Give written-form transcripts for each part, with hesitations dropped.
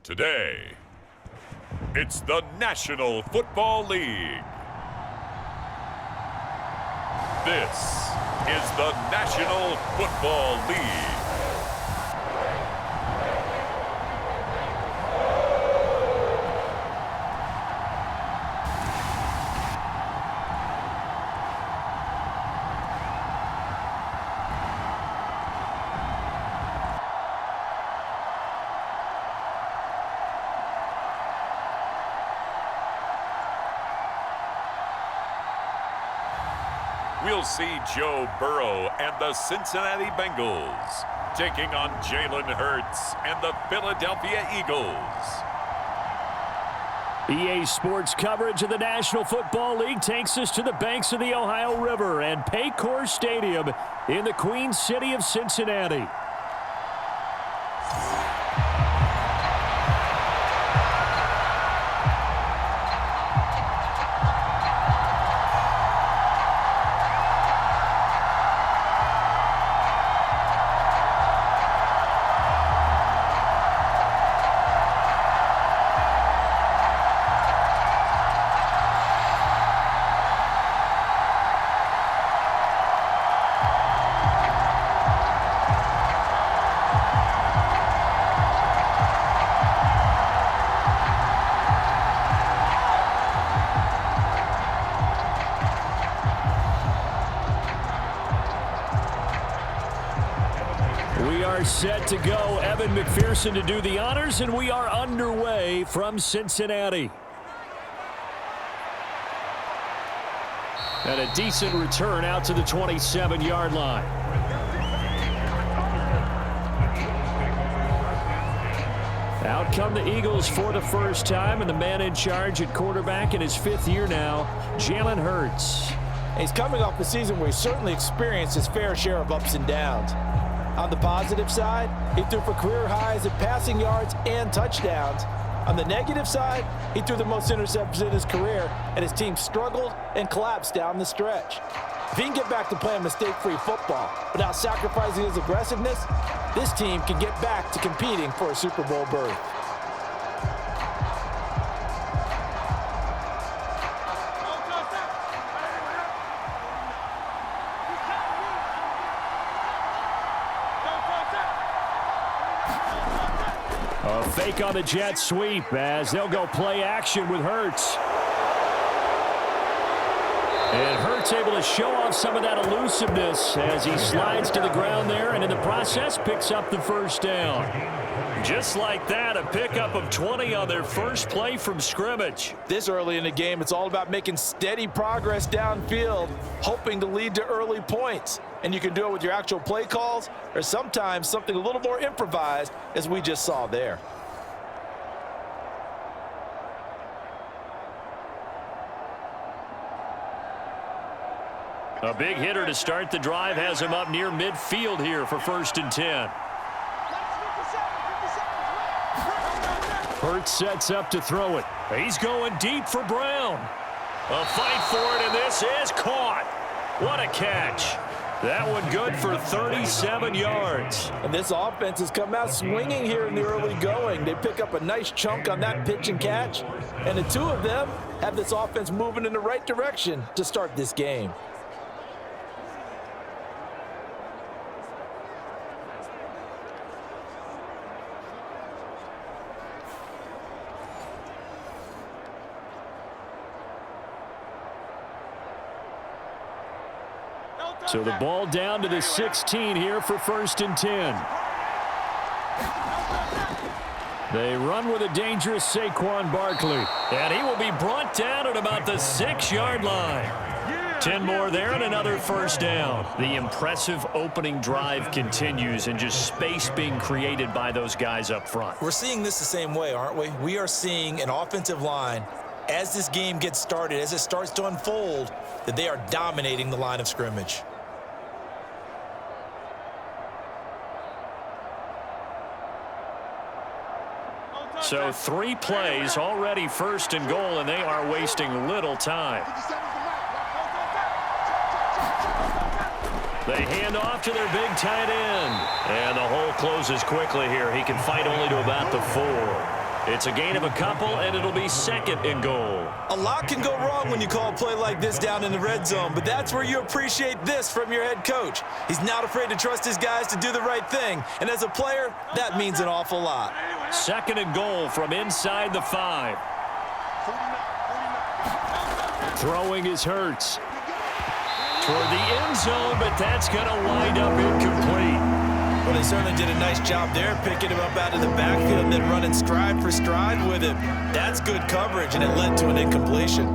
Today, it's the National Football League. This is the National Football League. We'll see Joe Burrow and the Cincinnati Bengals taking on Jalen Hurts and the Philadelphia Eagles. EA Sports coverage of the National Football League takes us to the banks of the Ohio River and Paycor Stadium in the Queen City of Cincinnati. Set to go. Evan McPherson to do the honors, and we are underway from Cincinnati. And a decent return out to the 27-yard line. Out come the Eagles for the first time, and the man in charge at quarterback in his fifth year now, Jalen Hurts. He's coming off a season where he certainly experienced his fair share of ups and downs. On the positive side, he threw for career highs in passing yards and touchdowns. On the negative side, he threw the most interceptions in his career, and his team struggled and collapsed down the stretch. If he can get back to playing mistake-free football without sacrificing his aggressiveness, this team can get back to competing for a Super Bowl berth. A fake on the jet sweep as they'll go play action with Hurts. And Hurts able to show off some of that elusiveness as he slides to the ground there and in the process picks up the first down. Just like that, a pickup of 20 on their first play from scrimmage. This early in the game, it's all about making steady progress downfield, hoping to lead to early points. And you can do it with your actual play calls or sometimes something a little more improvised, as we just saw there. A big hitter to start the drive has him up near midfield here for 1st and 10. Hurts sets up to throw it. He's going deep for Brown. A fight for it, and this is caught. What a catch. That one good for 37 yards. And this offense has come out swinging here in the early going. They pick up a nice chunk on that pitch and catch. And the two of them have this offense moving in the right direction to start this game. So the ball down to the 16 here for 1st and 10. They run with a dangerous Saquon Barkley. And he will be brought down at about the 6-yard line. 10 more there and another first down. The impressive opening drive continues and just space being created by those guys up front. We're seeing this the same way, aren't we? We are seeing an offensive line, as this game gets started, as it starts to unfold, that they are dominating the line of scrimmage. So 3 plays, already 1st and goal, and they are wasting little time. They hand off to their big tight end. And the hole closes quickly here. He can fight only to about the 4. It's a gain of a couple, and it'll be 2nd and goal. A lot can go wrong when you call a play like this down in the red zone, but that's where you appreciate this from your head coach. He's not afraid to trust his guys to do the right thing, and as a player, that means an awful lot. 2nd and goal from inside the 5. Throwing is Hurts. Toward the end zone, but that's going to wind up incomplete. Well, they certainly did a nice job there, picking him up out of the backfield and then running stride for stride with him. That's good coverage, and it led to an incompletion.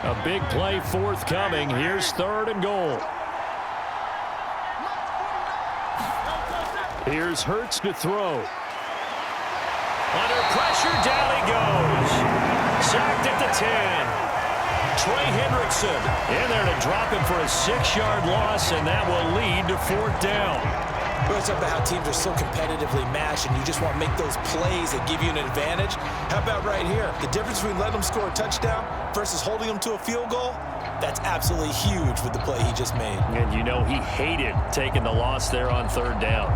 A big play forthcoming. Here's 3rd and goal. Here's Hurts to throw. Under pressure, down he goes. Sacked at the 10. Trey Hendrickson in there to drop him for a 6-yard loss, and that will lead to 4th down. Well, it's about how teams are so competitively matched, and you just want to make those plays that give you an advantage. How about right here? The difference between letting them score a touchdown versus holding them to a field goal, that's absolutely huge with the play he just made. And you know he hated taking the loss there on 3rd down.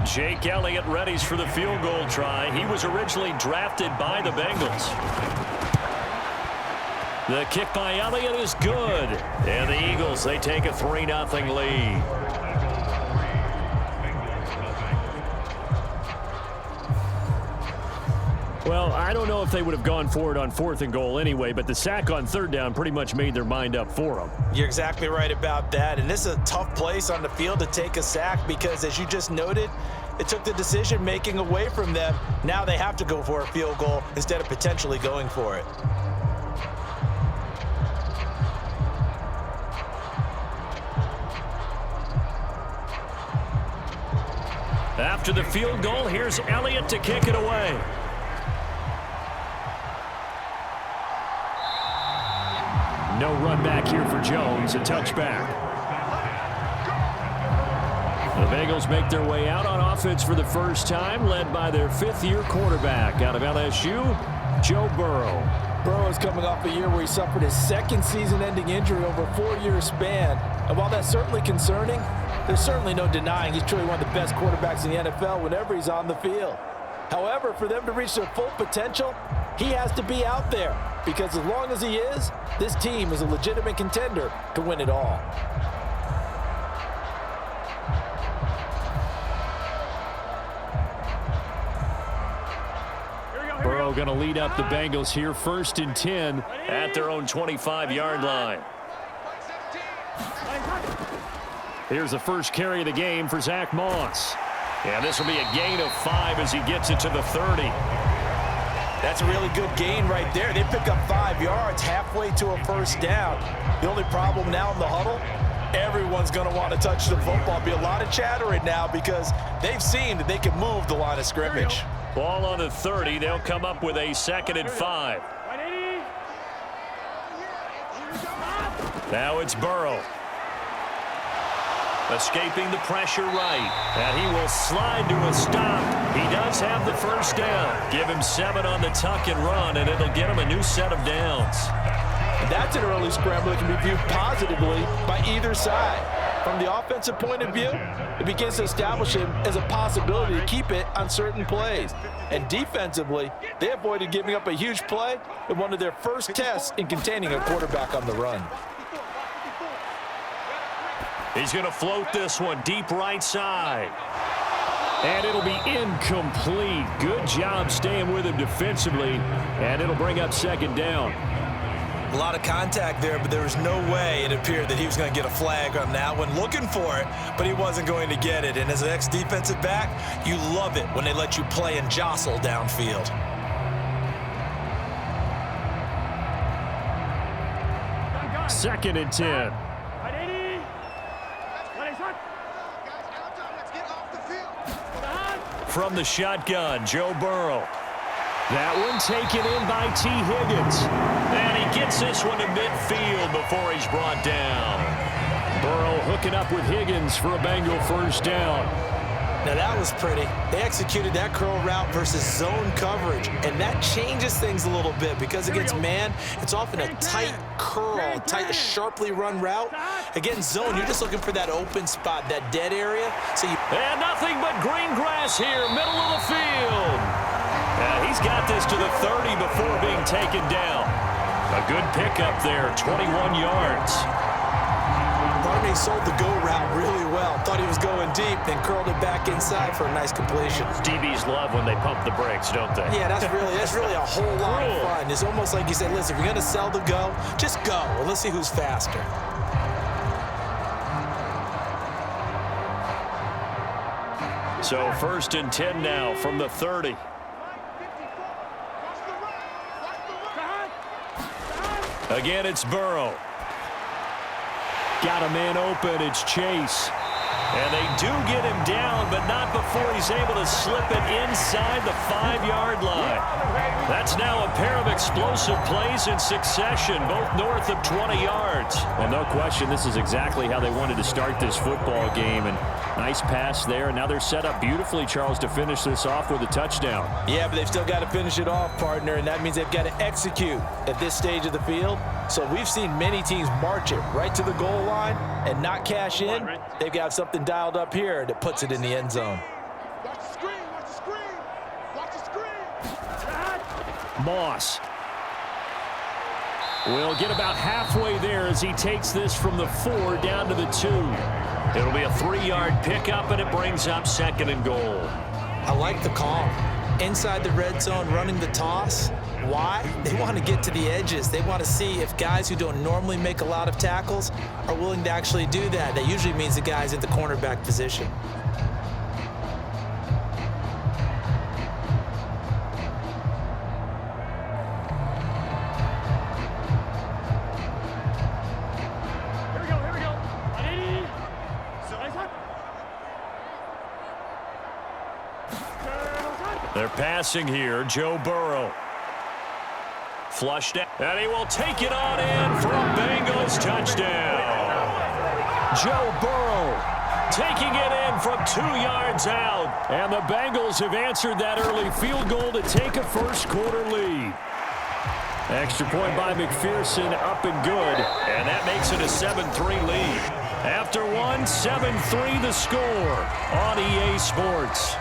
Jake Elliott readies for the field goal try. He was originally drafted by the Bengals. The kick by Elliott is good. And the Eagles, they take a 3-0 lead. Well, I don't know if they would have gone for it on 4th and goal anyway, but the sack on 3rd down pretty much made their mind up for them. You're exactly right about that, and this is a tough place on the field to take a sack because, as you just noted, it took the decision-making away from them. Now they have to go for a field goal instead of potentially going for it. After the field goal, here's Elliott to kick it away. No run back here for Jones, a touchback. The Bengals make their way out on offense for the first time, led by their 5th-year quarterback out of LSU, Joe Burrow. Burrow is coming off a year where he suffered his 2nd season-ending injury over a 4-year span. And while that's certainly concerning, there's certainly no denying he's truly one of the best quarterbacks in the NFL whenever he's on the field. However, for them to reach their full potential, he has to be out there, because as long as he is, this team is a legitimate contender to win it all. Burrow going to lead up the Bengals here, 1st and 10 at their own 25-yard line. Here's the first carry of the game for Zach Moss. And this will be a gain of 5 as he gets it to the 30. That's a really good gain right there. They pick up 5 yards halfway to a 1st down. The only problem now in the huddle, everyone's going to want to touch the football. Be a lot of chattering now because they've seen that they can move the line of scrimmage. Ball on the 30. They'll come up with a 2nd and 5. Now it's Burrow. Escaping the pressure right. And he will slide to a stop. He does have the 1st down. Give him 7 on the tuck and run, and it'll get him a new set of downs. That's an early scramble that can be viewed positively by either side. From the offensive point of view, it begins to establish him as a possibility to keep it on certain plays. And defensively, they avoided giving up a huge play in one of their first tests in containing a quarterback on the run. He's going to float this one deep right side. And it'll be incomplete. Good job staying with him defensively. And it'll bring up 2nd down. A lot of contact there, but there was no way it appeared that he was going to get a flag on that one. Looking for it, but he wasn't going to get it. And as an ex-defensive back, you love it when they let you play and jostle downfield. Second and 10. From the shotgun, Joe Burrow. That one taken in by T. Higgins. And he gets this one to midfield before he's brought down. Burrow hooking up with Higgins for a Bengal 1st down. Now that was pretty. They executed that curl route versus zone coverage, and that changes things a little bit because against man, it's often a tight curl, tight, sharply run route. Against zone, you're just looking for that open spot, that dead area. And nothing but green grass here, middle of the field. He's got this to the 30 before being taken down. A good pickup there, 21 yards. Barkley sold the go route really well. Thought he was going deep, then curled it back inside for a nice completion. DBs love when they pump the brakes, don't they? Yeah, that's really a whole lot of fun. It's almost like you said, listen, if you're going to sell the go, just go. Well, let's see who's faster. So 1st and 10 now from the 30. Again, it's Burrow. Got a man open. It's Chase. And they do get him down, but not before he's able to slip it inside the 5-yard line. That's now a pair of explosive plays in succession, both north of 20 yards. Well, no question, this is exactly how they wanted to start this football game. And nice pass there. And now they're set up beautifully, Charles, to finish this off with a touchdown. Yeah, but they've still got to finish it off, partner, and that means they've got to execute at this stage of the field. So we've seen many teams march it right to the goal line and not cash in. They've got something dialed up here that puts it in the end zone. Watch the screen, watch the screen, watch the screen. Moss will get about halfway there as he takes this from the 4 down to the 2. It'll be a 3-yard pickup, and it brings up 2nd and goal. I like the call. Inside the red zone, running the toss. Why? They want to get to the edges. They want to see if guys who don't normally make a lot of tackles are willing to actually do that. That usually means the guy's in the cornerback position. They're passing here. Joe Burrow. Flushed out. And he will take it on in for a Bengals touchdown. Joe Burrow taking it in from 2 yards out. And the Bengals have answered that early field goal to take a first-quarter lead. Extra point by McPherson, up and good. And that makes it a 7-3 lead. After one, 7-3 the score on EA Sports.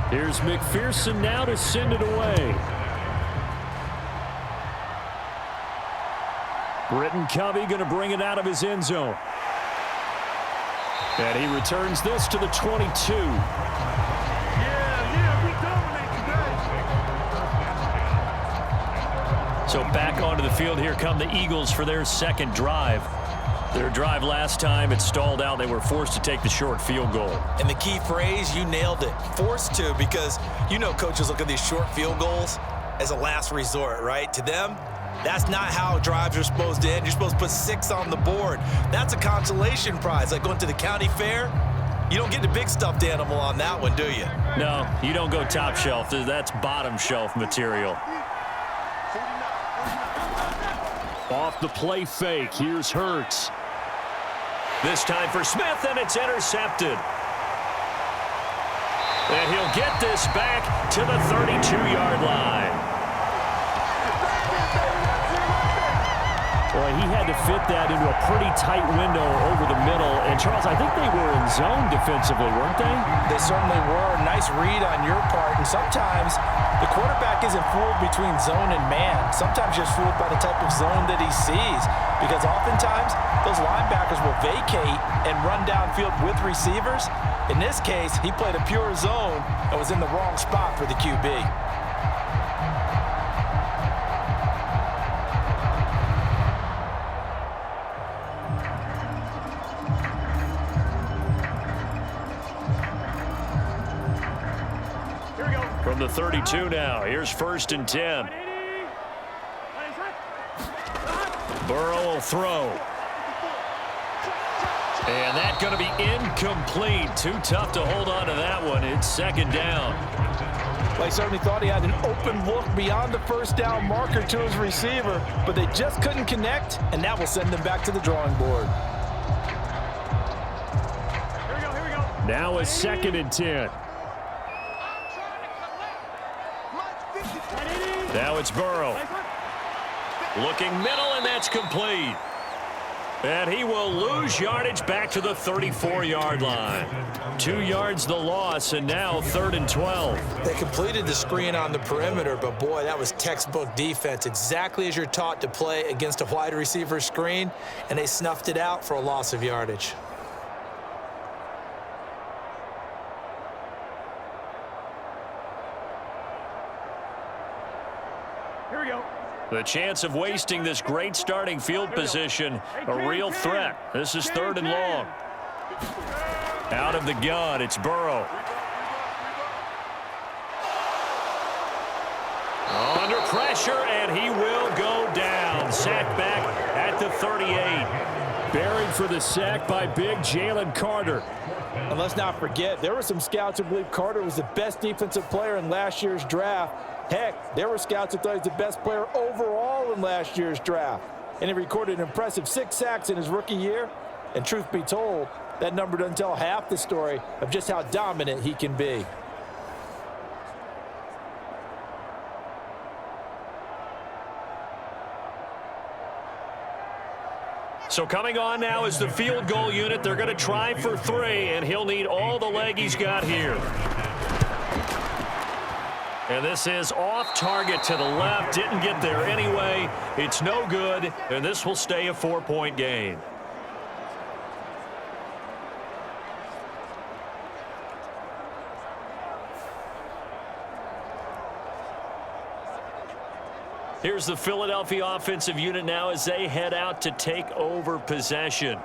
Here's McPherson now to send it away. Britton Covey going to bring it out of his end zone. And he returns this to the 22. Yeah, we dominate today. So back onto the field, here come the Eagles for their second drive. Their drive last time, it stalled out. They were forced to take the short field goal. And the key phrase, you nailed it. Forced to, because you know coaches look at these short field goals as a last resort, right? To them, that's not how drives are supposed to end. You're supposed to put 6 on the board. That's a consolation prize. Like going to the county fair, you don't get the big stuffed animal on that one, do you? No, you don't go top shelf. That's bottom shelf material. Off the play fake, here's Hurts. This time for Smith, and it's intercepted. And he'll get this back to the 32-yard line. Boy, he had to fit that into a pretty tight window over the middle. And, Charles, I think they were in zone defensively, weren't they? They certainly were. Nice read on your part. And sometimes the quarterback isn't fooled between zone and man. Sometimes just fooled by the type of zone that he sees. Because oftentimes those linebackers will vacate and run downfield with receivers. In this case, he played a pure zone and was in the wrong spot for the QB. the 32 now. Here's 1st and 10. Burrow will throw. And that's going to be incomplete. Too tough to hold on to that one. It's 2nd down. Well, he certainly thought he had an open look beyond the 1st down marker to his receiver, but they just couldn't connect, and that will send them back to the drawing board. Here we go. Now a 2nd and 10. Now it's Burrow. Looking middle, and that's complete. And he will lose yardage back to the 34-yard line. 2 yards the loss, and now 3rd and 12. They completed the screen on the perimeter, but boy, that was textbook defense. Exactly as you're taught to play against a wide receiver screen, and they snuffed it out for a loss of yardage. Here we go. The chance of wasting this great starting field position, a real threat. This is 3rd and long. Out of the gun, it's Burrow. Under pressure, and he will go down. Sacked back at the 38. Buried for the sack by big Jalen Carter. And let's not forget, there were some scouts who believed Carter was the best defensive player in last year's draft. Heck, there were scouts who thought he was the best player overall in last year's draft. And he recorded an impressive 6 sacks in his rookie year. And truth be told, that number doesn't tell half the story of just how dominant he can be. So coming on now is the field goal unit. They're going to try for 3, and he'll need all the leg he's got here. And this is off target to the left. Didn't get there anyway. It's no good, and this will stay a 4-point game. Here's the Philadelphia offensive unit now as they head out to take over possession.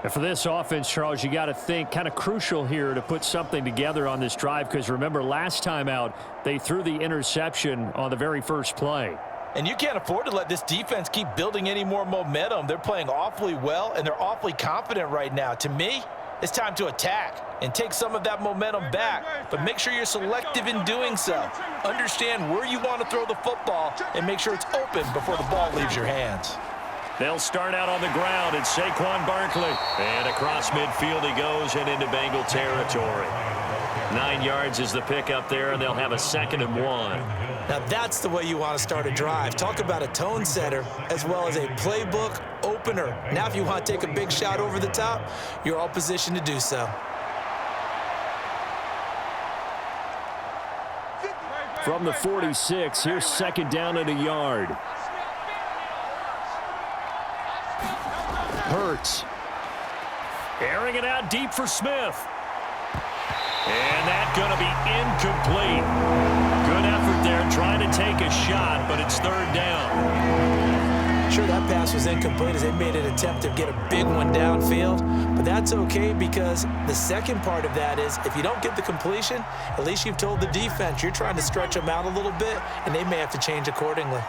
And for this offense, Charles, you got to think kind of crucial here to put something together on this drive, because remember last time out they threw the interception on the very first play. And you can't afford to let this defense keep building any more momentum. They're playing awfully well, and they're awfully confident right now. To me, it's time to attack and take some of that momentum back, but make sure you're selective in doing so. Understand where you want to throw the football and make sure it's open before the ball leaves your hands. They'll start out on the ground. It's Saquon Barkley. And across midfield he goes and into Bengal territory. 9 yards is the pickup there, and they'll have a 2nd and 1. Now that's the way you want to start a drive. Talk about a tone setter as well as a playbook opener. Now if you want to take a big shot over the top, you're all positioned to do so. From the 46, here's 2nd down and a yard. Hurts. Airing it out deep for Smith. And that's going to be incomplete. Good effort there trying to take a shot, but it's 3rd down. Sure, that pass was incomplete as they made an attempt to get a big one downfield, but that's okay because the second part of that is if you don't get the completion, at least you've told the defense you're trying to stretch them out a little bit, and they may have to change accordingly.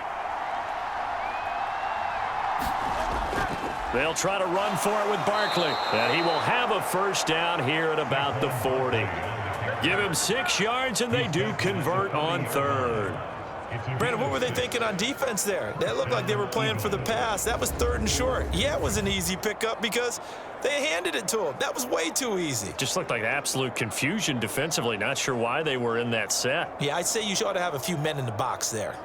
They'll try to run for it with Barkley, and he will have a 1st down here at about the 40. Give him 6 yards, and they do convert on 3rd. Brandon, what were they thinking on defense there? That looked like they were playing for the pass. That was 3rd and short. Yeah, it was an easy pickup because they handed it to him. That was way too easy. Just looked like absolute confusion defensively. Not sure why they were in that set. Yeah, I'd say you ought to have a few men in the box there.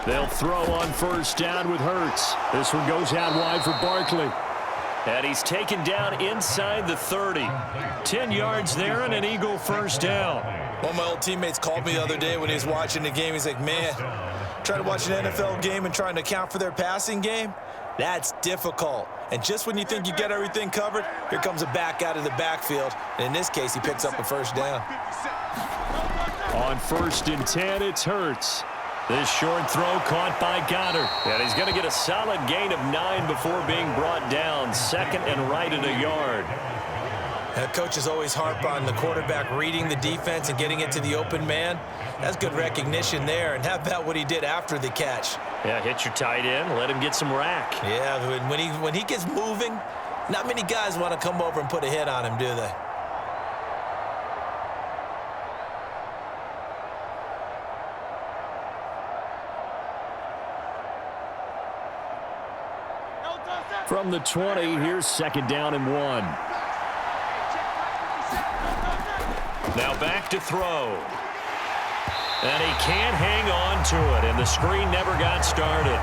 They'll throw on 1st down with Hurts. This one goes out wide for Barkley. And he's taken down inside the 30. 10 yards there and an Eagle 1st down. One of my old teammates called me the other day when he was watching the game. He's like, man, trying to watch an NFL game and trying to account for their passing game, that's difficult. And just when you think you get everything covered, here comes a back out of the backfield. And in this case, he picks up a 1st down. On 1st and 10, it's Hurts. This short throw caught by Goddard. And he's going to get a solid gain of 9 before being brought down. 2nd and right at a yard. Coaches always harp on the quarterback reading the defense and getting it to the open man. That's good recognition there. And how about what he did after the catch? Yeah, hit your tight end, let him get some rack. Yeah, when he gets moving, not many guys want to come over and put a hit on him, do they? From the 20, here's 2nd down and 1. Now back to throw. And he can't hang on to it, and the screen never got started.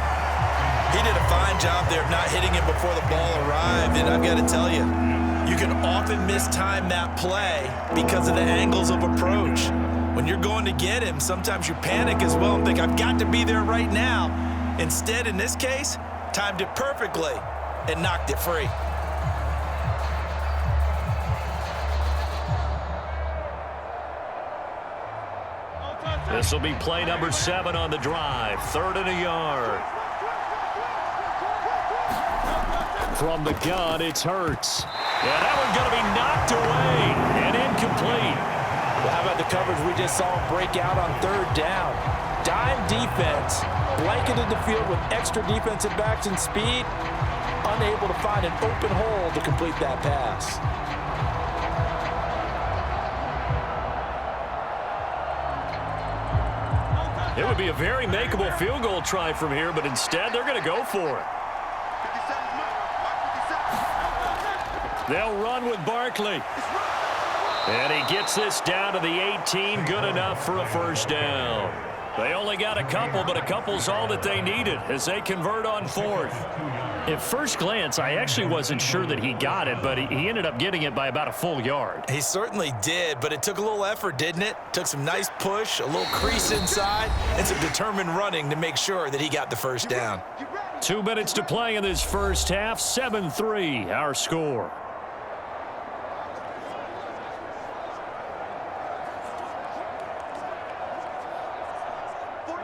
He did a fine job there of not hitting him before the ball arrived, and I've got to tell you, you can often mistime that play because of the angles of approach. When you're going to get him, sometimes you panic as well and think, I've got to be there right now. Instead, in this case, timed it perfectly and knocked it free. This will be play number 7 on the drive. 3rd and a yard. From the gun, it's Hurts. Yeah, that one's going to be knocked away and incomplete. Well, how about the coverage we just saw him break out on 3rd down? Dime defense, blanketed the field with extra defensive backs and speed, unable to find an open hole to complete that pass. It would be a very makeable field goal try from here, but instead they're going to go for it. They'll run with Barkley. And he gets this down to the 18, good enough for a 1st down. They only got a couple, but a couple's all that they needed as they convert on 4th. At first glance, I actually wasn't sure that he got it, but he ended up getting it by about a full yard. He certainly did, but it took a little effort, didn't it? Took some nice push, a little crease inside, and some determined running to make sure that he got the 1st down. 2 minutes to play in this first half, 7-3, our score.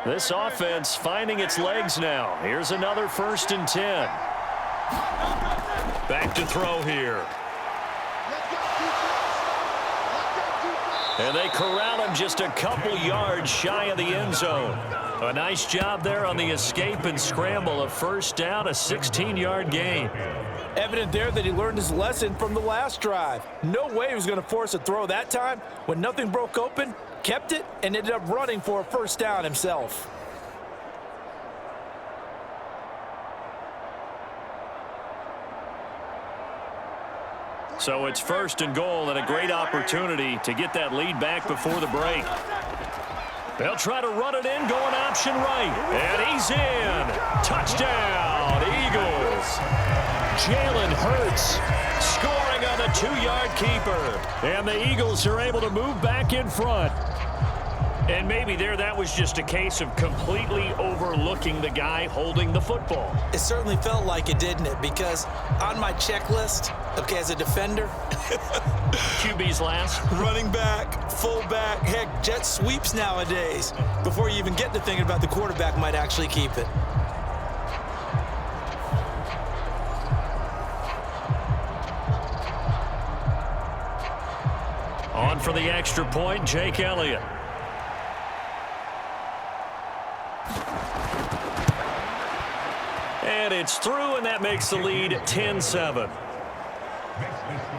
This offense finding its legs now. Here's another 1st and 10. Back to throw here. And they corral him just a couple yards shy of the end zone. A nice job there on the escape and scramble. A 1st down, a 16-yard gain. Evident there that he learned his lesson from the last drive. No way he was going to force a throw that time. When nothing broke open, kept it, and ended up running for a 1st down himself. So it's 1st and goal and a great opportunity to get that lead back before the break. They'll try to run it in, going option right. And he's in. Touchdown, Eagles. Jalen Hurts scoring on the 2-yard keeper. And the Eagles are able to move back in front. And maybe that was just a case of completely overlooking the guy holding the football. It certainly felt like it, didn't it? Because on my checklist, okay, as a defender, QB's last. Running back, fullback, heck, jet sweeps nowadays. Before you even get to thinking about the quarterback might actually keep it. On for the extra point, Jake Elliott. And it's through, and that makes the lead 10-7.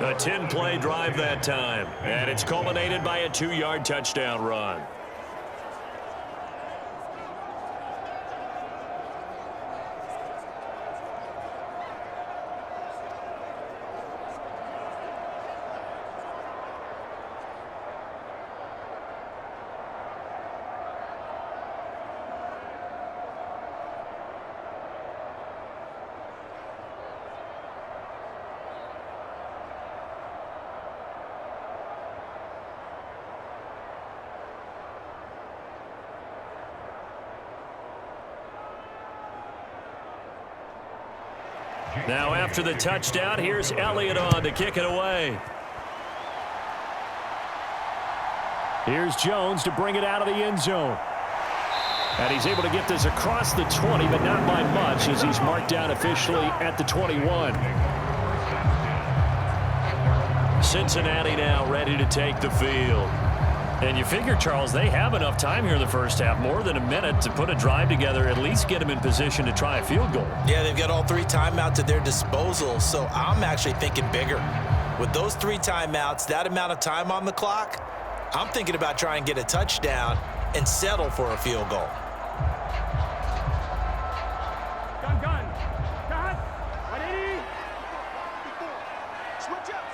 A 10-play drive that time, and it's culminated by a 2-yard touchdown run. Now after the touchdown, here's Elliott on to kick it away. Here's Jones to bring it out of the end zone. And he's able to get this across the 20, but not by much as he's marked down officially at the 21. Cincinnati now ready to take the field. And you figure, Charles, they have enough time here in the first half, more than a minute, to put a drive together, at least get them in position to try a field goal. Yeah, they've got all 3 timeouts at their disposal, so I'm actually thinking bigger. With those 3 timeouts, that amount of time on the clock, I'm thinking about trying to get a touchdown and settle for a field goal. Gun. 180. Switch up.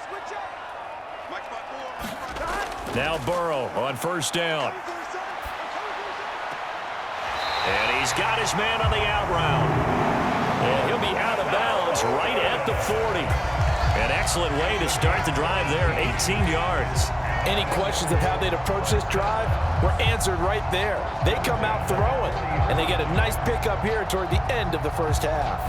Now Burrow on first down. And he's got his man on the out route. And he'll be out of bounds right at the 40. An excellent way to start the drive there, 18 yards. Any questions of how they'd approach this drive were answered right there. They come out throwing, and they get a nice pickup here toward the end of the first half.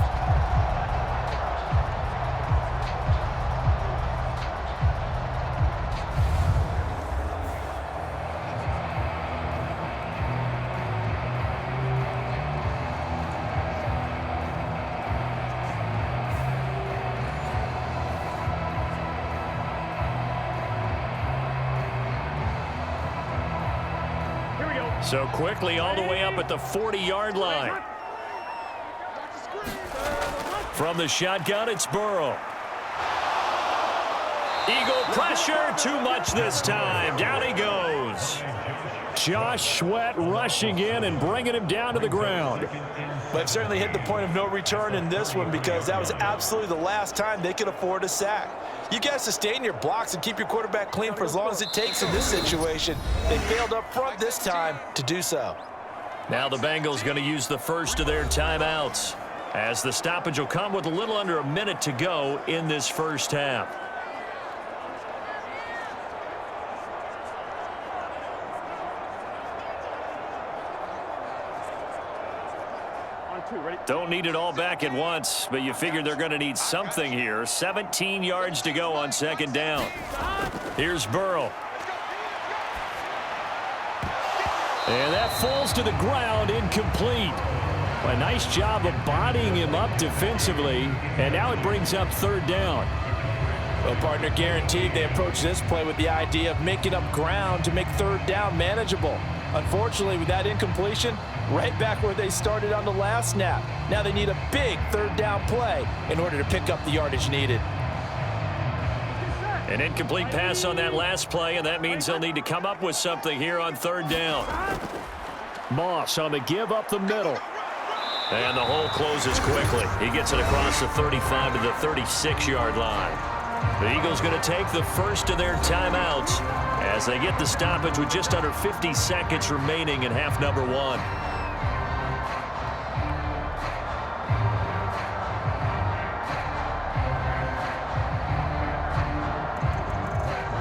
So quickly all the way up at the 40-yard line. From the shotgun, it's Burrow. Eagle pressure, too much this time. Down he goes. Josh Sweat rushing in and bringing him down to the ground. They've certainly hit the point of no return in this one because that was absolutely the last time they could afford a sack. You got to sustain your blocks and keep your quarterback clean for as long as it takes in this situation. They failed up front this time to do so. Now the Bengals going to use the first of their timeouts as the stoppage will come with a little under a minute to go in this first half. Don't need it all back at once, but you figure they're going to need something here. 17 yards to go on second down. Here's Burrow. And that falls to the ground, incomplete. A nice job of bodying him up defensively, and now it brings up third down. Well, partner, guaranteed they approach this play with the idea of making up ground to make third down manageable. Unfortunately, with that incompletion, right back where they started on the last snap. Now they need a big third down play in order to pick up the yardage needed. An incomplete pass on that last play, and that means they'll need to come up with something here on third down. Moss on the give up the middle. And the hole closes quickly. He gets it across the 35 to the 36-yard line. The Eagles going to take the first of their timeouts as they get the stoppage with just under 50 seconds remaining in half number one.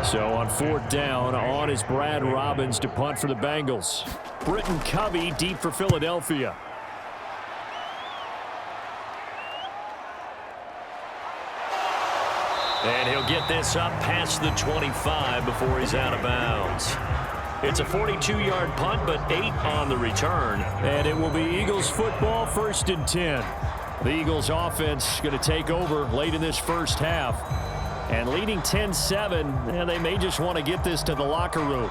So on fourth down, on is Brad Robbins to punt for the Bengals. Britton Covey deep for Philadelphia. And he'll get this up past the 25 before he's out of bounds. It's a 42-yard punt, but 8 on the return. And it will be Eagles football, 1st and 10. The Eagles offense going to take over late in this first half. And leading 10-7, and they may just want to get this to the locker room.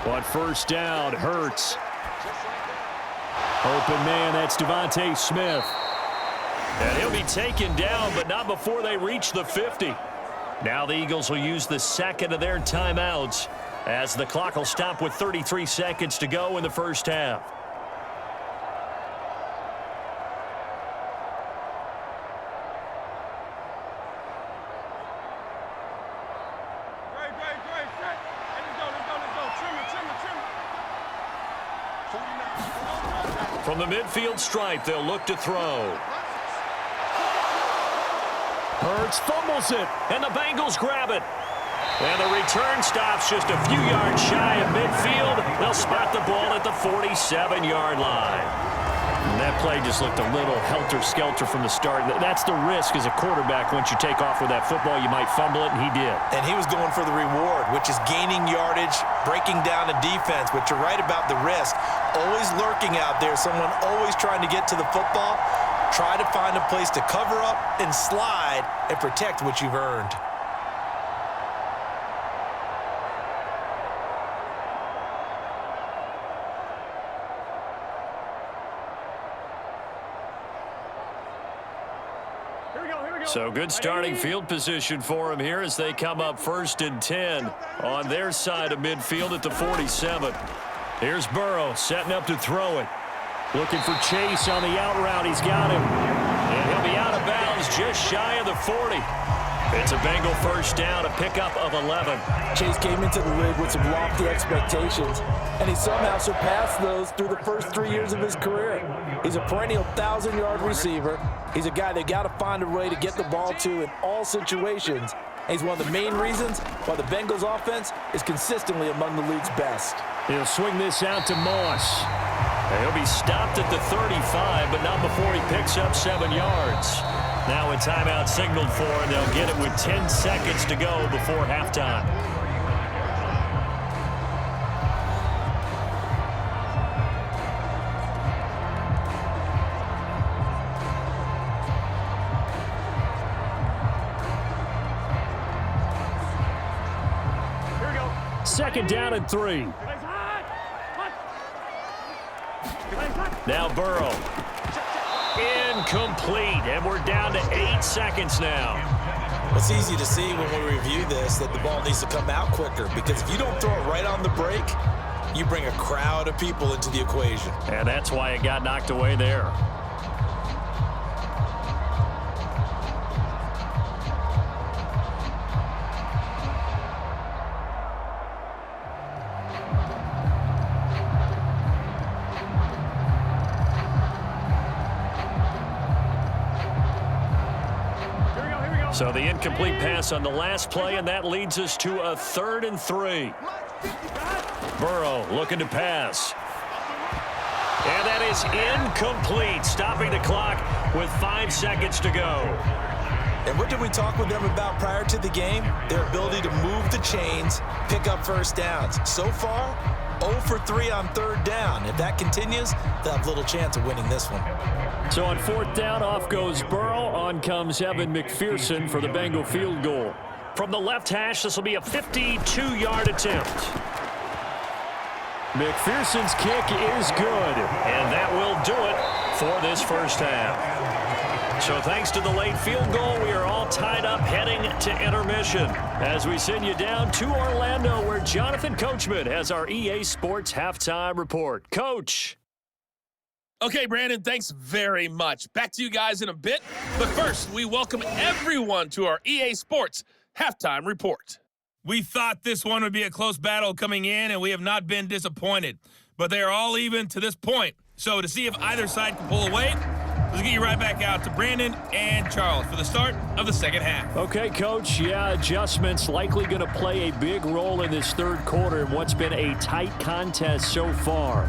On first down, Hurts. Open man, that's Devontae Smith. And he'll be taken down, but not before they reach the 50. Now the Eagles will use the second of their timeouts as the clock will stop with 33 seconds to go in the first half. From the midfield stripe, they'll look to throw. Hurts fumbles it, and the Bengals grab it. And the return stops just a few yards shy of midfield. They'll spot the ball at the 47-yard line. And that play just looked a little helter-skelter from the start. That's the risk as a quarterback. Once you take off with that football, you might fumble it, and he did. And he was going for the reward, which is gaining yardage, breaking down a defense. But you're right about the risk. Always lurking out there, someone always trying to get to the football. Try to find a place to cover up and slide and protect what you've earned. So good starting field position for him here as they come up 1st and 10 on their side of midfield at the 47. Here's Burrow setting up to throw it. Looking for Chase on the out route. He's got him. And he'll be out of bounds just shy of the 40. It's a Bengal first down, a pickup of 11. Chase came into the league with some lofty expectations, and he somehow surpassed those through the first 3 years of his career. He's a perennial 1,000-yard receiver. He's a guy they got to find a way to get the ball to in all situations. And he's one of the main reasons why the Bengals offense is consistently among the league's best. He'll swing this out to Moss. And he'll be stopped at the 35, but not before he picks up 7 yards. Now a timeout signaled for, and they'll get it with 10 seconds to go before halftime. Here we go. 2nd down and 3. Now Burrow. Incomplete, and we're down to 8 seconds now. It's easy to see when we review this that the ball needs to come out quicker, because if you don't throw it right on the break, you bring a crowd of people into the equation. And that's why it got knocked away there. So the incomplete pass on the last play, and that leads us to a 3rd and 3. Burrow looking to pass. And that is incomplete, stopping the clock with 5 seconds to go. And what did we talk with them about prior to the game? Their ability to move the chains, pick up first downs. So far, 0 for 3 on 3rd down. If that continues, they'll have little chance of winning this one. So on 4th down, off goes Burrow. On comes Evan McPherson for the Bengal field goal. From the left hash, this will be a 52-yard attempt. McPherson's kick is good, and that will do it for this first half. So thanks to the late field goal, we are all tied up heading to intermission as we send you down to Orlando, where Jonathan Coachman has our EA Sports halftime report. Coach. Okay, Brandon, thanks very much. Back to you guys in a bit. But first, we welcome everyone to our EA Sports halftime report. We thought this one would be a close battle coming in, and we have not been disappointed. But they are all even to this point. So to see if either side can pull away, let's get you right back out to Brandon and Charles for the start of the second half. Okay, Coach. Yeah, adjustments likely going to play a big role in this 3rd quarter in what's been a tight contest so far.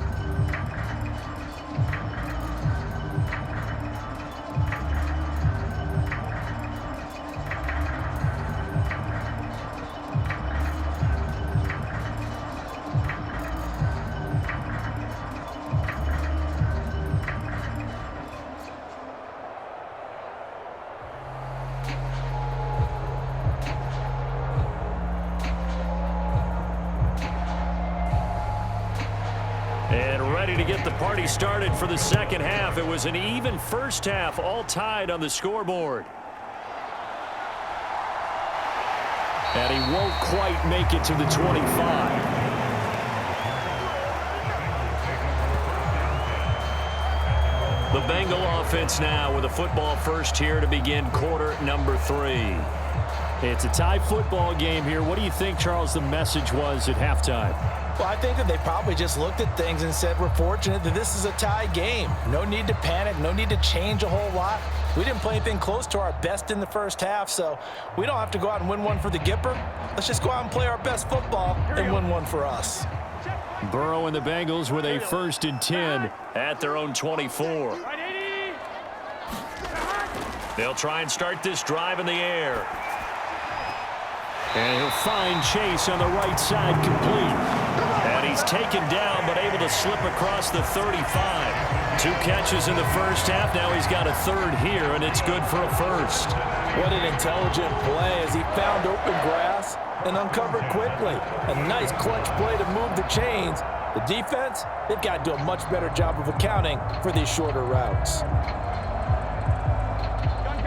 To get the party started for the second half. It was an even first half, all tied on the scoreboard. And he won't quite make it to the 25. The Bengal offense now with a football first here to begin quarter number 3. It's a tie football game here. What do you think, Charles, the message was at halftime? Well, I think that they probably just looked at things and said, we're fortunate that this is a tie game. No need to panic, no need to change a whole lot. We didn't play anything close to our best in the first half, so we don't have to go out and win one for the Gipper. Let's just go out and play our best football and win one for us. Burrow and the Bengals with a 1st and 10 at their own 24. They'll try and start this drive in the air. And he'll find Chase on the right side complete. And he's taken down but able to slip across the 35. 2 catches in the first half. Now he's got a 3rd here, and it's good for a 1st. What an intelligent play as he found open grass and uncovered quickly. A nice clutch play to move the chains. The defense, they've got to do a much better job of accounting for these shorter routes.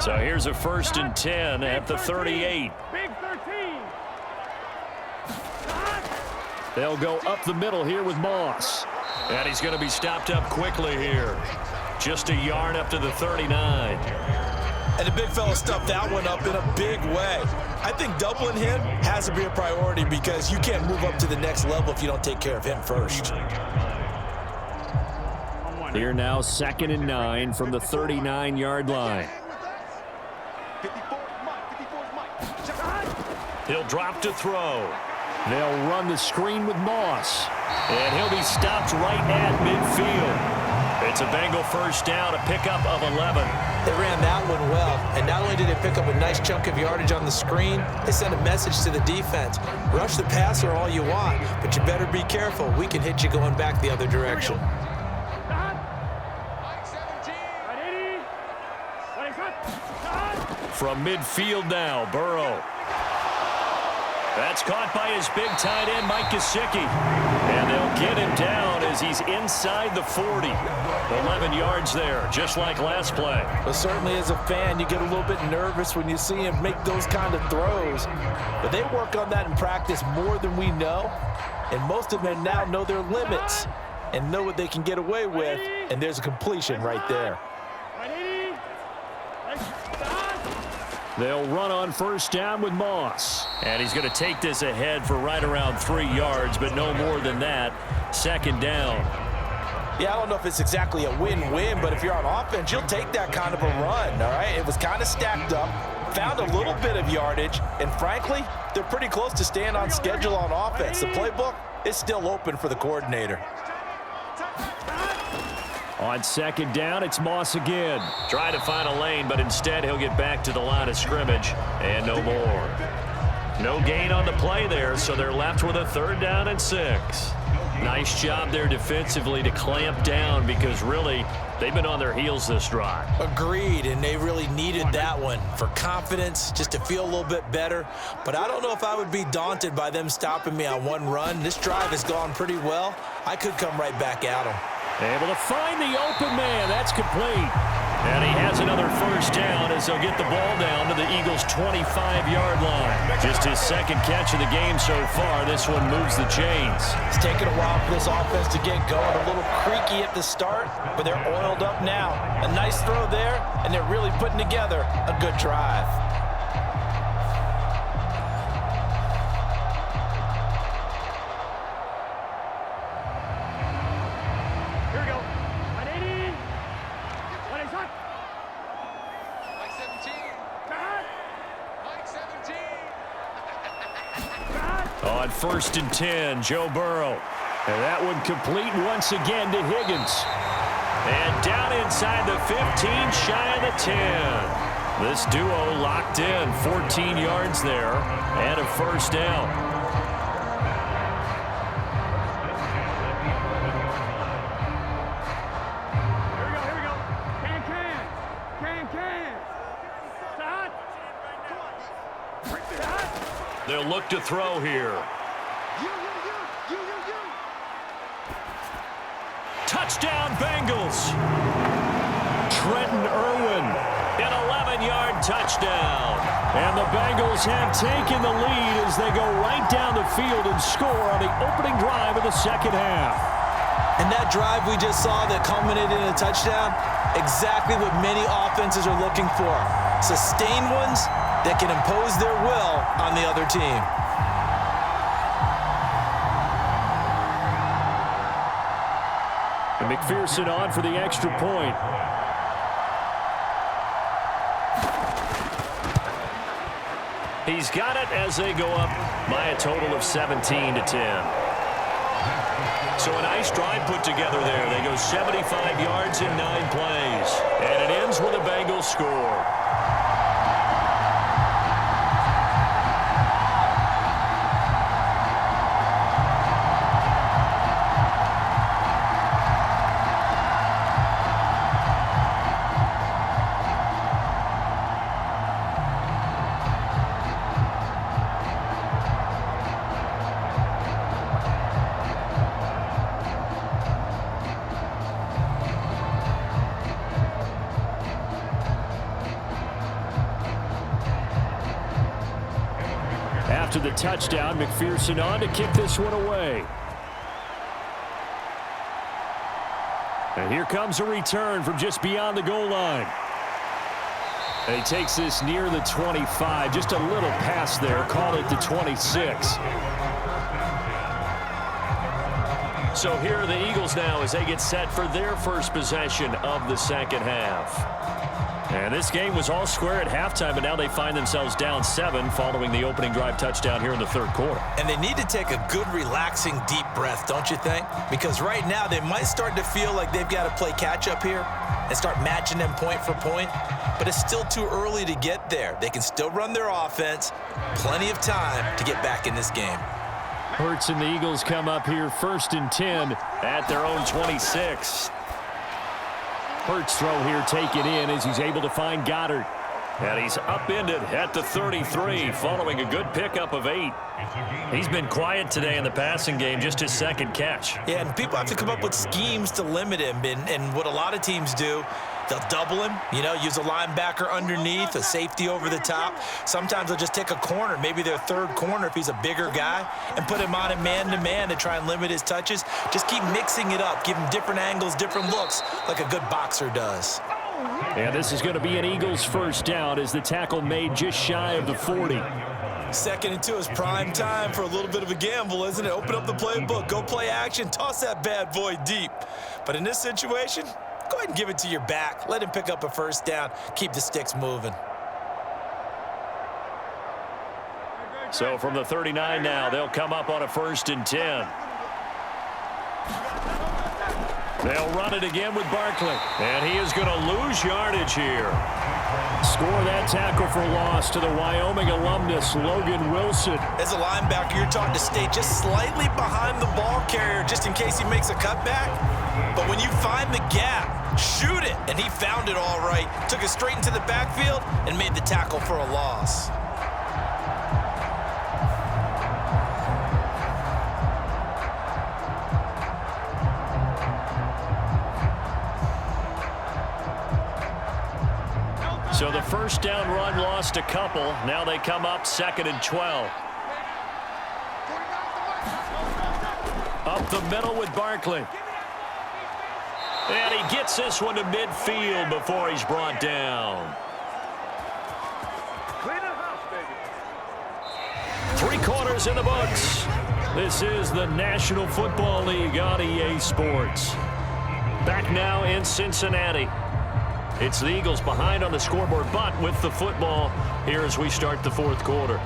So here's a 1st and 10 at the 38. Big 13. They'll go up the middle here with Moss. And he's going to be stopped up quickly here. Just a yard up to the 39. And the big fella stuffed that one up in a big way. I think doubling him has to be a priority because you can't move up to the next level if you don't take care of him first. Here now, 2nd and 9 from the 39-yard line. He'll drop to throw. They'll run the screen with Moss. And he'll be stopped right at midfield. It's a Bengal 1st down, a pickup of 11. They ran that one well, and not only did they pick up a nice chunk of yardage on the screen, they sent a message to the defense. Rush the passer all you want, but you better be careful. We can hit you going back the other direction. From midfield now, Burrow. That's caught by his big tight end, Mike Gesicki. And they'll get him down as he's inside the 40. 11 yards there, just like last play. But certainly as a fan, you get a little bit nervous when you see him make those kind of throws. But they work on that in practice more than we know. And most of them now know their limits and know what they can get away with. And there's a completion right there. They'll run on 1st down with Moss. And he's going to take this ahead for right around 3 yards, but no more than that. 2nd down. Yeah, I don't know if it's exactly a win-win, but if you're on offense, you'll take that kind of a run, all right? It was kind of stacked up, found a little bit of yardage, and frankly, they're pretty close to staying on schedule on offense. The playbook is still open for the coordinator. On 2nd down, it's Moss again. Trying to find a lane, but instead he'll get back to the line of scrimmage, and no more. No gain on the play there, so they're left with a 3rd down and 6. Nice job there defensively to clamp down because really they've been on their heels this drive. Agreed, and they really needed that one for confidence, just to feel a little bit better. But I don't know if I would be daunted by them stopping me on one run. This drive has gone pretty well. I could come right back at them. Able to find the open man. That's complete. And he has another 1st down as they'll get the ball down to the Eagles' 25-yard line. Just his 2nd catch of the game so far. This one moves the chains. It's taken a while for this offense to get going. A little creaky at the start, but they're oiled up now. A nice throw there, and they're really putting together a good drive. On 1st and 10, Joe Burrow. And that one complete once again to Higgins. And down inside the 15, shy of the 10. This duo locked in, 14 yards there, and a 1st down. Here we go. Can. They'll look to throw here. Touchdown, Bengals. Trenton Irwin, an 11-yard touchdown. And the Bengals have taken the lead as they go right down the field and score on the opening drive of the 2nd half. And that drive we just saw that culminated in a touchdown, exactly what many offenses are looking for. Sustained ones that can impose their will on the other team. And McPherson on for the extra point. He's got it as they go up by a total of 17-10. So a nice drive put together there. They go 75 yards in 9 plays. And it ends with a Bengals score. After the touchdown, McPherson on to kick this one away. And here comes a return from just beyond the goal line. And he takes this near the 25. Just a little pass there. Call it the 26. So here are the Eagles now as they get set for their first possession of the second half. And this game was all square at halftime, but now they find themselves down 7 following the opening drive touchdown here in the third quarter. And they need to take a good, relaxing, deep breath, don't you think? Because right now they might start to feel like they've got to play catch-up here and start matching them point for point. But it's still too early to get there. They can still run their offense. Plenty of time to get back in this game. Hurts and the Eagles come up here 1st and 10 at their own 26. Hurts throw here taken in as he's able to find Goddard. And he's upended at the 33 following a good pickup of 8. He's been quiet today in the passing game, just his second catch. Yeah, and people have to come up with schemes to limit him. And what a lot of teams do, they'll double him, use a linebacker underneath, a safety over the top. Sometimes they'll just take a corner, maybe their third corner if he's a bigger guy, and put him on a man-to-man to try and limit his touches. Just keep mixing it up, give him different angles, different looks, like a good boxer does. And this is going to be an Eagles first down as the tackle made just shy of the 40. 2nd and 2 is prime time for a little bit of a gamble, isn't it? Open up the playbook, go play action, toss that bad boy deep. But in this situation, go ahead and give it to your back. Let him pick up a first down. Keep the sticks moving. So from the 39 now, they'll come up on a 1st and 10. They'll run it again with Barkley. And he is going to lose yardage here. Score that tackle for loss to the Wyoming alumnus, Logan Wilson. As a linebacker, you're taught to stay just slightly behind the ball carrier just in case he makes a cutback. But when you find the gap, shoot it. And he found it all right. Took it straight into the backfield and made the tackle for a loss. So the first down run lost a couple. Now they come up 2nd and 12. Up the middle with Barkley. And he gets this one to midfield before he's brought down. 3 quarters in the books. This is the National Football League on EA Sports. Back now in Cincinnati. It's the Eagles behind on the scoreboard, but with the football here as we start the 4th quarter.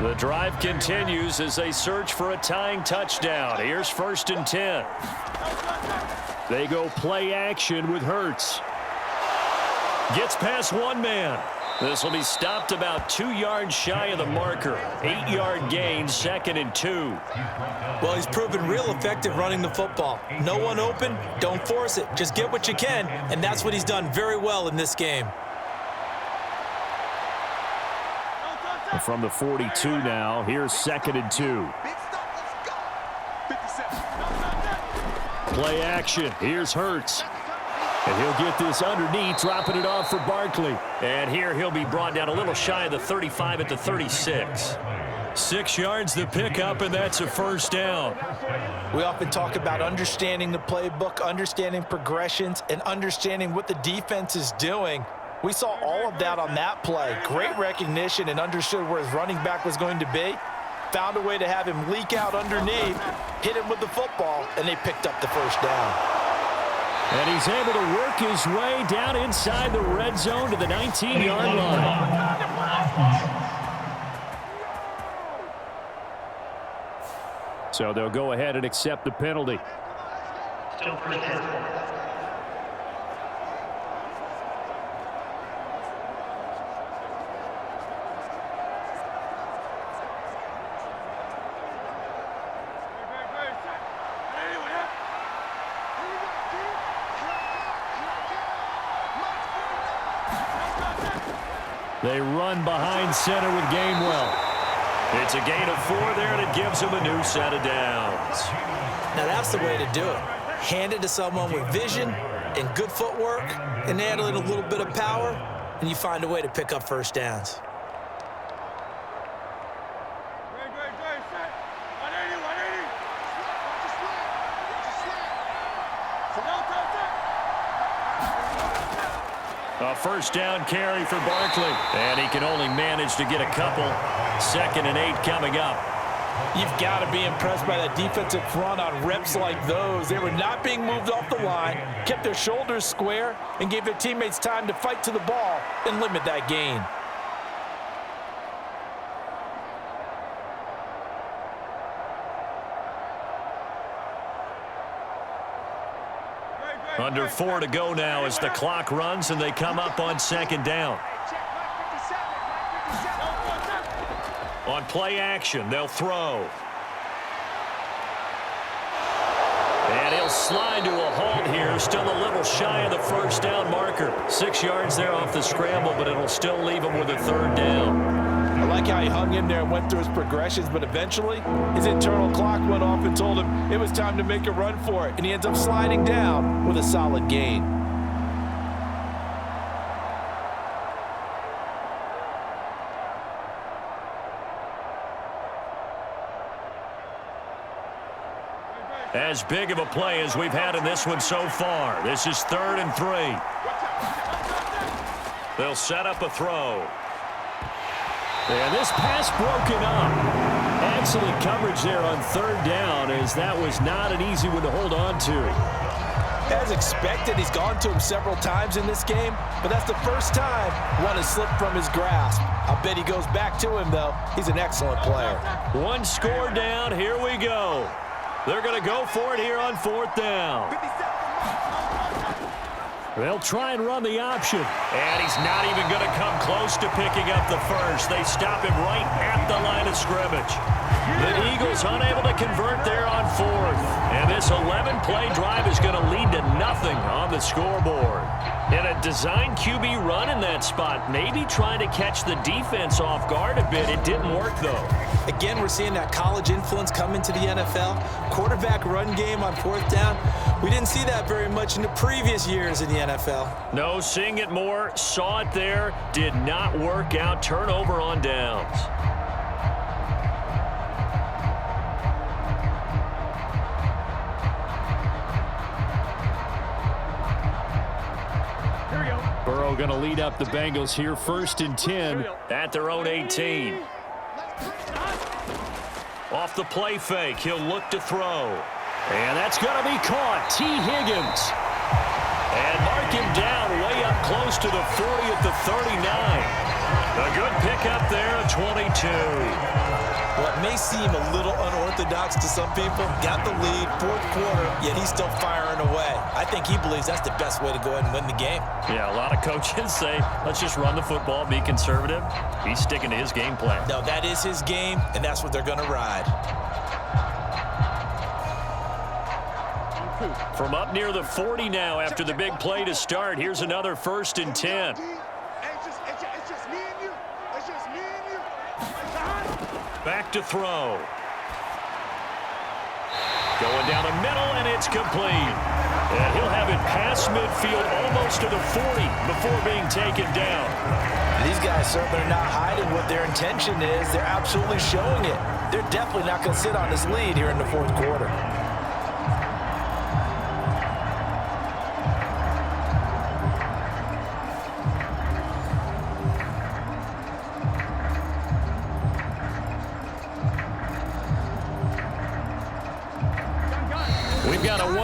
The drive continues as they search for a tying touchdown. Here's 1st and 10. They go play action with Hurts. Gets past one man. This will be stopped about 2 yards shy of the marker. 8-yard gain, 2nd and 2. Well, he's proven real effective running the football. No one open, don't force it. Just get what you can, and that's what he's done very well in this game. From the 42 now, here's 2nd and 2. Play action. Here's Hurts. And he'll get this underneath, dropping it off for Barkley. And here he'll be brought down a little shy of the 35 at the 36. 6 yards the pickup, and that's a first down. We often talk about understanding the playbook, understanding progressions, and understanding what the defense is doing. We saw all of that on that play. Great recognition and understood where his running back was going to be. Found a way to have him leak out underneath, hit him with the football, and they picked up the first down. And he's able to work his way down inside the red zone to the 19-yard line. So they'll go ahead and accept the penalty. Still first down. They run behind center with Gainwell. It's a gain of 4 there, and it gives them a new set of downs. Now that's the way to do it. Hand it to someone with vision and good footwork, and add a little bit of power, and you find a way to pick up first downs. A first down carry for Barkley. And he can only manage to get a couple. 2nd and 8 coming up. You've got to be impressed by that defensive front on reps like those. They were not being moved off the line, kept their shoulders square, and gave their teammates time to fight to the ball and limit that gain. Under 4 to go now as the clock runs and they come up on 2nd down. On play action, they'll throw. And he'll slide to a halt here, still a little shy of the first down marker. 6 yards there off the scramble, but it'll still leave him with a 3rd down. I like how he hung in there and went through his progressions, but eventually his internal clock went off and told him it was time to make a run for it, and he ends up sliding down with a solid gain. As big of a play as we've had in this one so far. This is 3rd and 3. They'll set up a throw. And this pass broken up. Excellent coverage there on 3rd down, as that was not an easy one to hold on to. As expected, he's gone to him several times in this game, but that's the first time one has slipped from his grasp. I bet he goes back to him, though. He's an excellent player. 1 score down. Here we go. They're going to go for it here on 4th down. They'll try and run the option. And he's not even going to come close to picking up the first. They stop him right at the line of scrimmage. The Eagles unable to convert there on 4th. And this 11-play drive is going to lead to nothing on the scoreboard. And a design QB run in that spot, maybe trying to catch the defense off guard a bit. It didn't work, though. Again, we're seeing that college influence come into the NFL. Quarterback run game on 4th down. We didn't see that very much in the previous years in the NFL. No, seeing it more, saw it there, did not work out. Turnover on downs. Burrow going to lead up the Bengals here, 1st and 10 at their own 18. Off the play fake, he'll look to throw. And that's going to be caught. T. Higgins. And mark him down way up close to the 40 at the 39. A good pickup there, a 22. What may seem a little unorthodox to some people, got the lead, 4th quarter, yet he's still firing away. I think he believes that's the best way to go ahead and win the game. Yeah, a lot of coaches say, let's just run the football, be conservative. He's sticking to his game plan. No, that is his game, and that's what they're going to ride. From up near the 40 now after the big play to start, here's another 1st and 10. Back to throw. Going down the middle, and it's complete. And he'll have it past midfield almost to the 40 before being taken down. These guys certainly are not hiding what their intention is. They're absolutely showing it. They're definitely not going to sit on this lead here in the 4th quarter.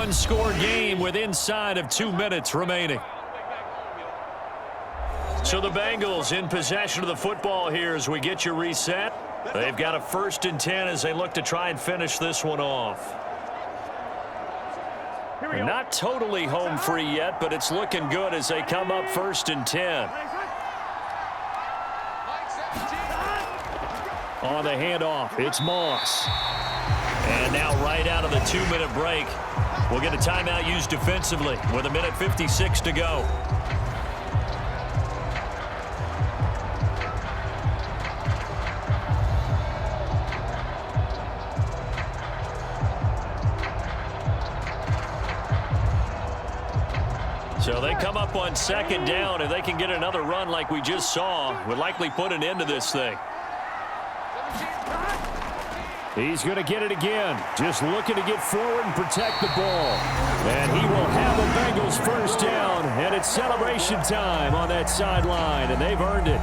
one-score game with inside of 2 minutes remaining. So the Bengals in possession of the football here as we get you reset. They've got a 1st and 10 as they look to try and finish this one off. Not totally home free yet, but it's looking good as they come up 1st and 10. On the handoff, it's Moss. And now right out of the 2-minute break, we'll get a timeout used defensively with 1:56 to go. So they come up on 2nd down. If they can get another run like we just saw, would likely put an end to this thing. He's going to get it again. Just looking to get forward and protect the ball. And he will have the Bengals 1st down. And it's celebration time on that sideline. And they've earned it.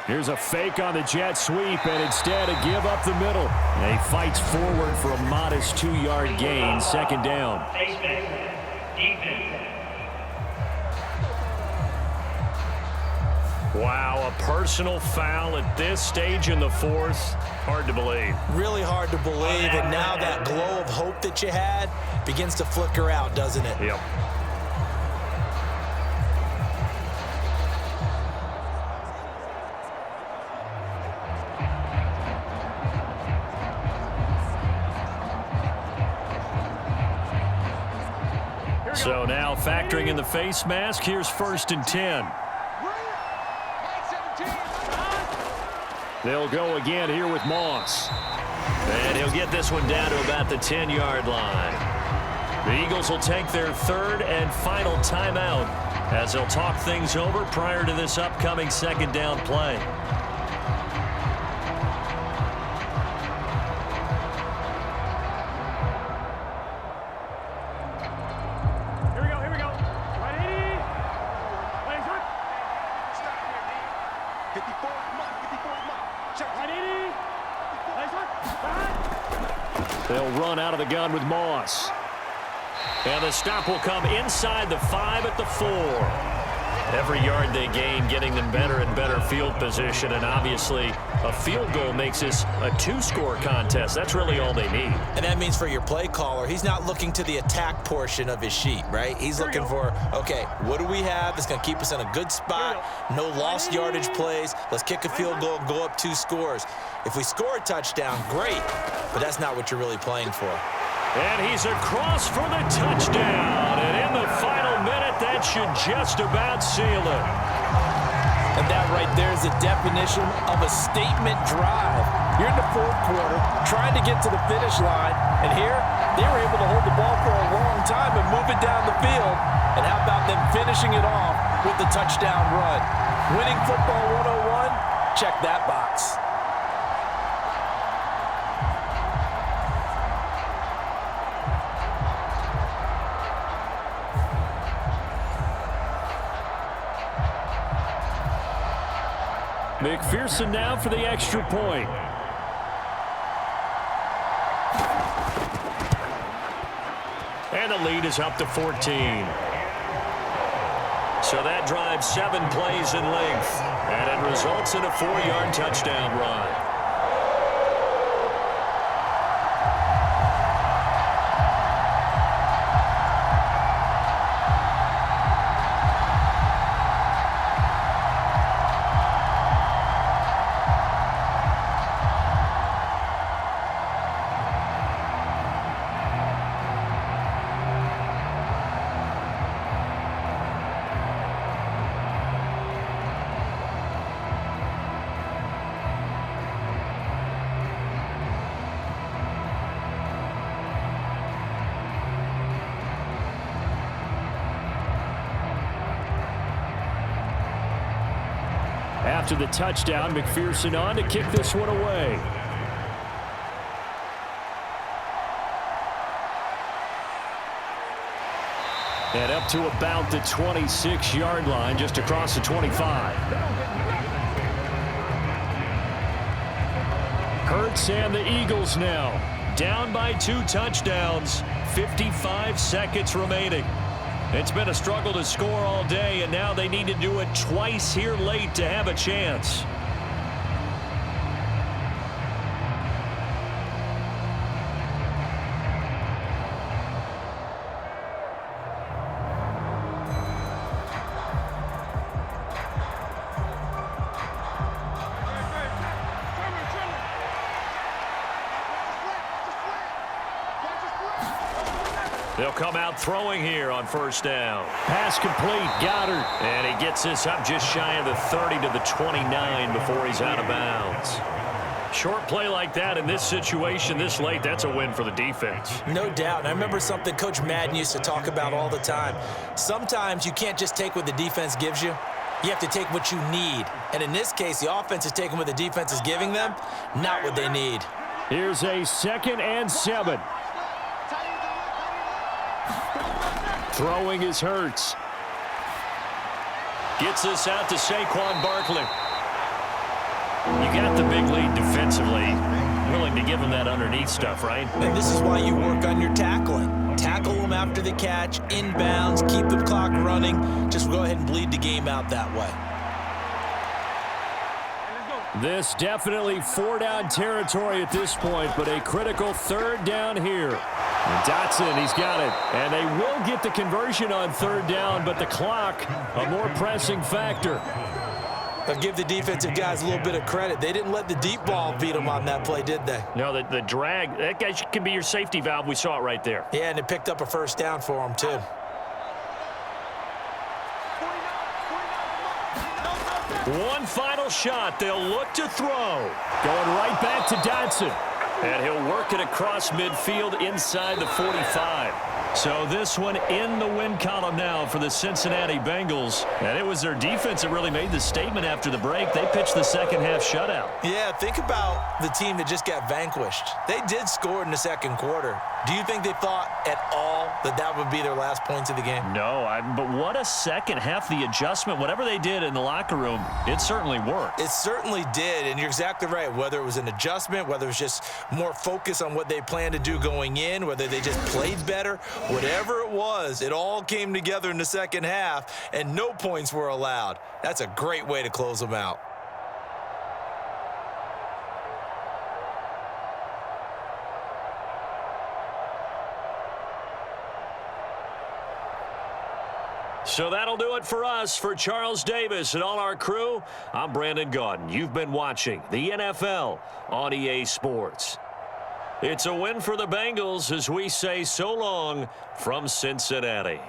Here's a fake on the jet sweep, and instead a give up the middle. And he fights forward for a modest 2-yard gain, 2nd down. Wow, a personal foul at this stage in the 4th. Hard to believe. Really hard to believe, and now that glow of hope that you had begins to flicker out, doesn't it? Yep. So now factoring in the face mask, here's 1st and 10. They'll go again here with Moss. And he'll get this one down to about the 10-yard line. The Eagles will take their 3rd and final timeout as they'll talk things over prior to this upcoming 2nd down play. They'll run out of the gun with Moss. And the stop will come inside the 5 at the 4. Every yard they gain getting them better and better field position, and obviously a field goal makes this a 2-score contest. That's really all they need. And that means for your play caller, he's not looking to the attack portion of his sheet, right? He's looking for, okay, what do we have that's going to keep us in a good spot? No lost yardage plays. Let's kick a field goal and go up 2 scores. If we score a touchdown, great, but that's not what you're really playing for. And he's across for the touchdown. And in the final minute, that should just about seal it. And that right there is a definition of a statement drive. You're in the 4th quarter, trying to get to the finish line, and here they were able to hold the ball for a long time and move it down the field. And how about them finishing it off with the touchdown run? Winning football 101, check that box. McPherson now for the extra point. And the lead is up to 14. So that drives 7 plays in length. And it results in a 4-yard touchdown run. After the touchdown, McPherson on to kick this one away. And up to about the 26-yard line, just across the 25. Hurts and the Eagles now. Down by 2 touchdowns. 55 seconds remaining. It's been a struggle to score all day, and now they need to do it twice here late to have a chance. They'll come out throwing here on first down. Pass complete. Goddard. And he gets this up just shy of the 30 to the 29 before he's out of bounds. Short play like that in this situation this late, that's a win for the defense. No doubt. And I remember something Coach Madden used to talk about all the time. Sometimes you can't just take what the defense gives you. You have to take what you need. And in this case, the offense is taking what the defense is giving them, not what they need. Here's a 2nd and 7. Throwing is Hurts. Gets this out to Saquon Barkley. You got the big lead defensively. Willing to give him that underneath stuff, right? And this is why you work on your tackling. Tackle them after the catch, inbounds, keep the clock running. Just go ahead and bleed the game out that way. This definitely 4-down territory at this point, but a critical 3rd down here. And Dotson, he's got it. And they will get the conversion on 3rd down, but the clock, a more pressing factor. I'll give the defensive guys a little bit of credit. They didn't let the deep ball beat them on that play, did they? No, the drag, that guy can be your safety valve. We saw it right there. Yeah, and it picked up a first down for them, too. One final shot. They'll look to throw. Going right back to Dotson. And he'll work it across midfield inside the 45. So this one in the win column now for the Cincinnati Bengals. And it was their defense that really made the statement after the break. They pitched the second half shutout. Yeah, think about the team that just got vanquished. They did score in the second quarter. Do you think they thought at all that that would be their last points of the game? No, but what a second half. The adjustment, whatever they did in the locker room, it certainly worked. It certainly did, and you're exactly right. Whether it was an adjustment, whether it was just more focus on what they planned to do going in, whether they just played better, whatever it was, it all came together in the second half, and no points were allowed. That's a great way to close them out. So that'll do it for us. For Charles Davis and all our crew, I'm Brandon Gaudin. You've been watching the NFL on EA Sports. It's a win for the Bengals as we say so long from Cincinnati.